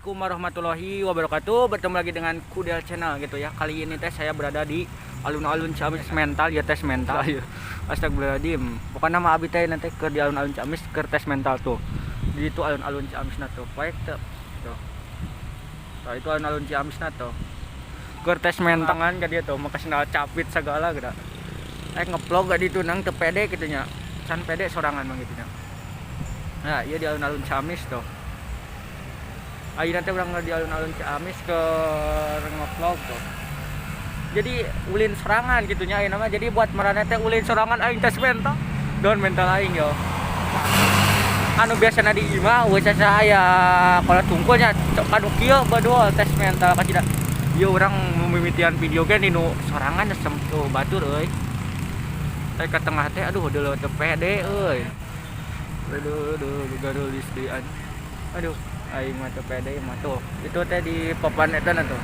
Assalamualaikum warahmatullahi wabarakatuh. Bertemu lagi dengan Kudel Channel gitu ya. Kali ini saya berada di alun-alun Ciamis mental ya, tes mental. Astagfirullahaladzim. Pokoknya nama abi teh nanti ke di alun-alun Ciamis ke tes mental tuh. Di itu alun-alun Ciamis na tuh. Baik tuh. Nah, itu alun-alun Ciamis na tuh. Ke tes mental kan dia tuh maka sendal capit segala gitu. Ngeplog gak ditunang teu pede gitu nya. Can pede sorangan mah gitu nya. Nah, iya di alun-alun Ciamis tuh. Ayo nanti orang di alun-alun Ciamis ke nge-vlog tuh. Jadi ulin serangan gitunya ayo nama. Jadi buat marana teh ulin serangan aing tes mental. Don mental aing yo. Anu biasana di imah we saya kalau tungkulnya anu kieu badol tes mental ka tidak. Ieu urang memimitian video ge nu sorangan tuh batur euy. Teh ka tengah teh aduh deuleu teu pede euy. Aduh gaduh listian. Aduh aing mah teu pede mah tuh. Itu teh di papan eta tuh.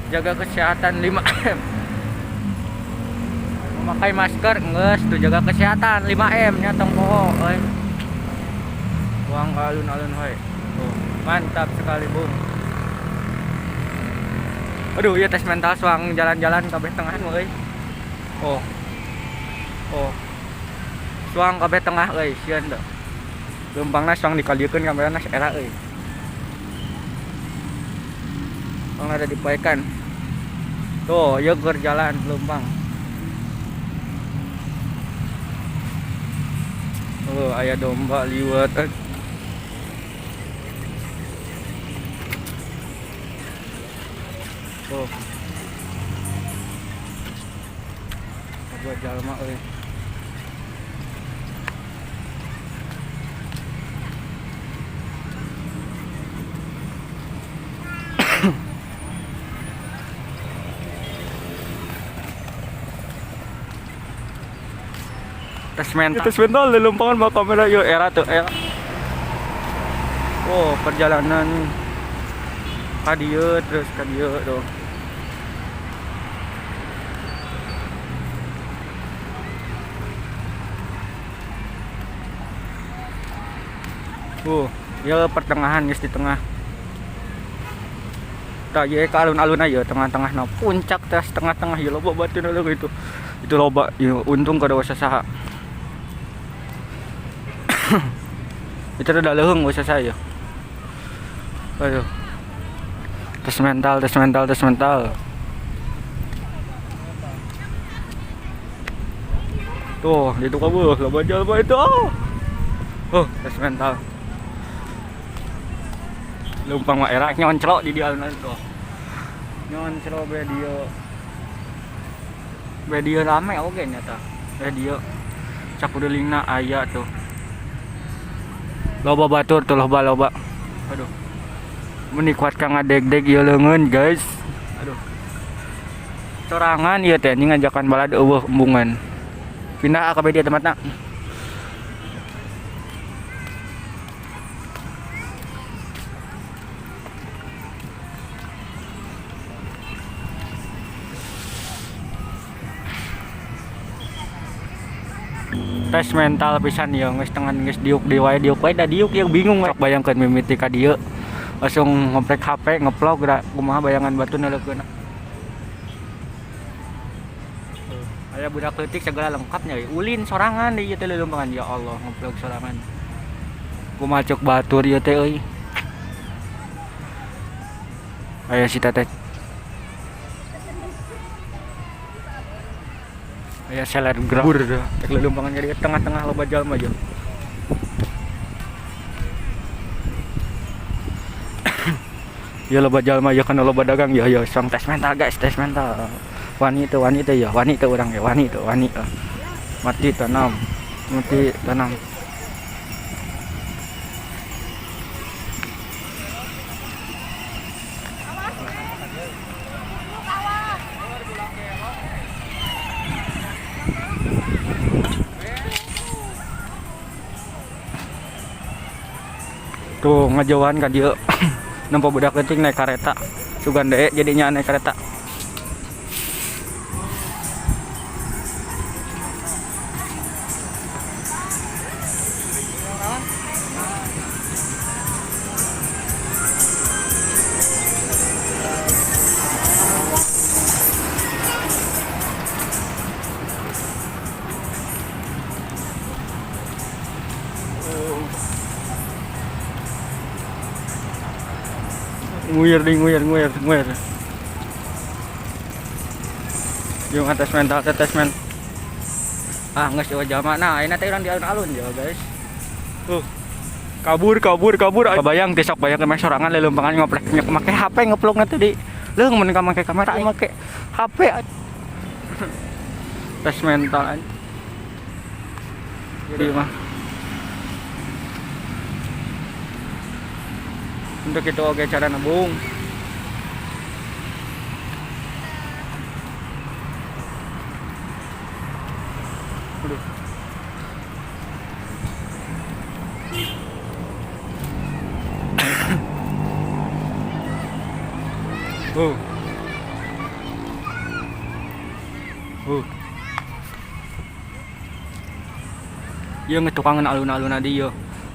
Jaga kesehatan 5M. Memakai masker geus tuh jaga kesehatan 5M nya tong poho euy. Buang alun-alun we. Tuh, mantap sekali, Bung. Aduh, ieu tes mental suang jalan-jalan kabeh tengah euy. Oh. Suang kabeh tengah euy, sieun teh. Leumpangna suang dikaliekeun kamerana era euy. Ada dipaekan. Tuh, ieu keur jalan leumpang. Aya domba liwat. Tuh. Buat jalma euy. Tes mental lelumpangan bawa kamera yo era tuh era. Oh, perjalanan ka dieu terus ka dieu tuh. Ya pertengahan geus di tengah. Tah ieu ka alun-alun aja tengah-tengah na puncak teh tengah-tengah ieu loba batur gitu. Itu loba ieu untung kada usah saha. Itu udah leuheung usah saya. Aduh. Tes mental. Tuh, itu kabeuh loba jalma itu. Tes mental. Lumpang mah era nyonclok di alun-alun tuh. Nyonclok video rame oge nya tah. Video cakudelingna aya tuh. Loba batur tuh loba. Aduh. Menikmat ka ngadeg-deg ieu leungeun, guys. Aduh. Sorangan ieu teh ngajakan balad eueuh embungan. Pindah ka dia tempatna. Tes mental pisan ya geus tengan geus diuk wae da diuk yang bingung we bayangkeun mimiti ka dieu langsung ngoprek HP ngeplog da kumaha bayangan batu neuleukkeun. Aya budak leutik segala lengkapnya we. Ulin sorangan di ieu teh leuleumpangan ya Allah ngeplog sorangan. Kumaha cuk batur ieu teh euy. Aya si teteh. Ya seler grabur dah. Tek leuleumpangan jadi tengah-tengah loba jalma aja. Ya loba jalma ya kana loba dagang ya sang tes mental guys, tes mental. Wanita ya, wanita urang ya, wanita. Mati tanam. Tuh ngejauhan ka dieu. Nampak budak leutik naik kareta. Sugande jadinya naik kereta. Nguyir ding, nguyir. Yung attachment. Ah, nggak sih jama. Nah, ini teh orang di alun-alun ya, guys. Kabur. Kebayang tisok bayang ke sorangan lelumpangan ngoplek make HP ngeplok nanti di. Leung mun ka make kamera make HP. Tes mental. Jadi mah. Untuk itu oke cara nabung. Aduh. Ieu ngetukangan alun-alun adi yo.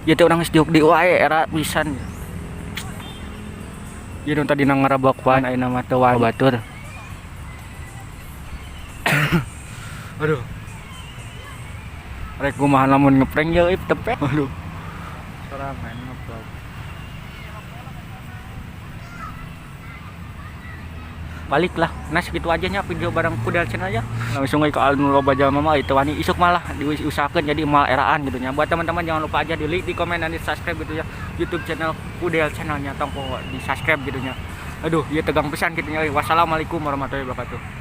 Ieu teh urang geus diuk di wae era pisan. Ieu nu tadi nang ngarabakuan ayeuna mah teu wani batur. Aduh. Rek kumaha lamun ngeprank ye tepek. Aduh. Sorangan ngeplok. Baliklah, nah segitu aja nya video bareng Kudel Channel aja. Langsung ke alun loba jalma mah itu wani isuk malah diusahakeun jadi mal eraan gitu nya. Buat teman-teman jangan lupa aja di komen dan di subscribe gitu ya. YouTube channel Kudel Channelnya tong di subscribe gitu nya. Aduh, ieu tegang pisan kitu nya. Wassalamualaikum warahmatullahi wabarakatuh.